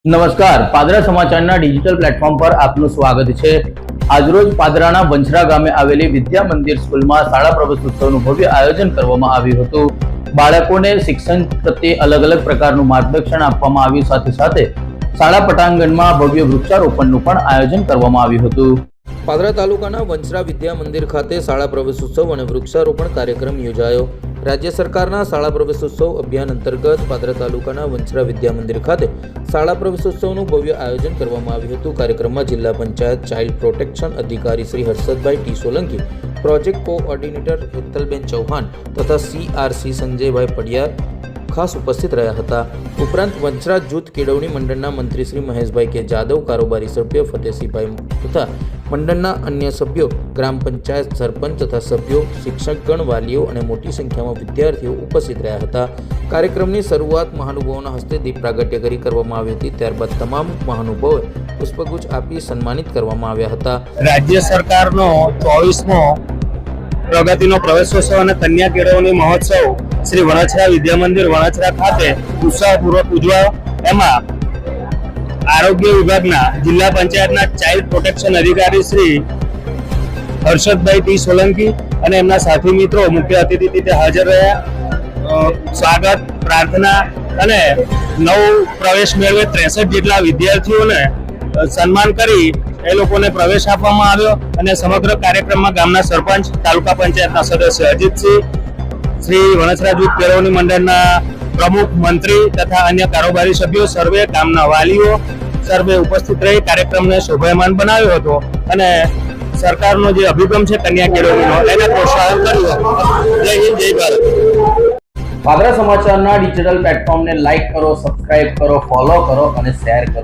નમસ્કાર, પાદરા સમાચારના digital platform પર આપનું સ્વાગત છે। આજરોજ પાદરાના વંછરા ગામે આવેલી વિદ્યા મંદિર સ્કૂલમાં શાળા પ્રવેશોત્સવનું ભવ્ય આયોજન કરવામાં આવ્યું હતું। બાળકોને શિક્ષણ પ્રત્યે અલગ અલગ પ્રકારનું માર્ગદર્શન આપવામાં આવ્યું, સાથે સાથે શાળા પટાંગણમાં ભવ્ય વૃક્ષારોપણનું પણ આયોજન કરવામાં આવ્યું હતું। પાદરા તાલુકાના વંછરા વિદ્યા મંદિર ખાતે શાળા પ્રવેશોત્સવ અને વૃક્ષારોપણ કાર્યક્રમ યોજાયો। રાજ્ય સરકારના શાળા પ્રવેશોત્સવ અભિયાન અંતર્ગત પાદરા તાલુકાના વંછરા વિદ્યા મંદિર ખાતે શાળા પ્રવેશોત્સવનું ભવ્ય આયોજન કરવામાં આવ્યું હતું। કાર્યક્રમમાં જિલ્લા પંચાયત ચાઇલ્ડ પ્રોટેક્શન અધિકારી Shri Harshadbhai T Solanki, project coordinator Hetalben Chauhan તથા CRC સંજયભાઈ પડિયાર ખાસ ઉપસ્થિત રહ્યા હતા। ઉપરાંત વંછરા જૂથ કેળવણી મંડળના મંત્રી શ્રી મહેશભાઈ કે જાદવ, કારોબારી સભ્ય ફતેહસિંહભાઈ તથા મંડળના અન્ય સભ્યો, ગ્રામ પંચાયત સરપંચ તથા સભ્યો, શિક્ષકગણ, વાલીઓ અને મોટી સંખ્યામાં વિદ્યાર્થીઓ ઉપસ્થિત રહ્યા હતા। કાર્યક્રમની શરૂઆત મહાનુભાવોના હસ્તે દીપ પ્રાગટ્ય કરી કરવામાં આવી હતી। ત્યારબાદ તમામ મહાનુભાવોએ પુષ્પગુચ્છ આપી સન્માનિત કરવામાં આવ્યા હતા। રાજ્ય સરકારનો 24મો પ્રગતિનો પ્રવેશોત્સવ અને કન્યા કેળવણી મહોત્સવ શ્રી વણછરા વિદ્યા મંદિર વણછરા ખાતે ઉત્સાહપૂર્વક ઉજવાયો। એમાં આરોગ્ય વિભાગના જિલ્લા પંચાયતના ચાઇલ્ડ પ્રોટેક્શન અધિકારી શ્રી હર્ષદભાઈ ટી સોલંકી અને એમના સાથી મિત્રો મુખ્ય અતિથિ તરીકે હાજર રહ્યા। સ્વાગત, પ્રાર્થના અને નવ પ્રવેશ મેળવે 63 જેટલા વિદ્યાર્થીઓને સન્માન કરી એ લોકોને પ્રવેશ આપવામાં આવ્યો અને સમગ્ર કાર્યક્રમમાં ગામના સરપંચ, તાલુકા પંચાયતના સદસ્ય અજીતસિંહ, શ્રી વણછરા જૂથ કેળવણી મંડળના પ્રમુખ, મંત્રી તથા અન્ય કારોબારી સભ્યો, સર્વે ગામના વાલીઓ સર્વે ઉપસ્થિત રહી કાર્યક્રમને શોભાયમાન બનાવ્યો હતો અને સરકારનો જે અભિગમ છે કન્યા કેળવણીનો એને પ્રોત્સાહન કર્યું। જય હિન્દ, જય ભારત। પાદરા સમાચારના ડિજિટલ પ્લેટફોર્મને લાઇક કરો, સબસ્ક્રાઇબ કરો, ફોલો કરો અને શેર કરો।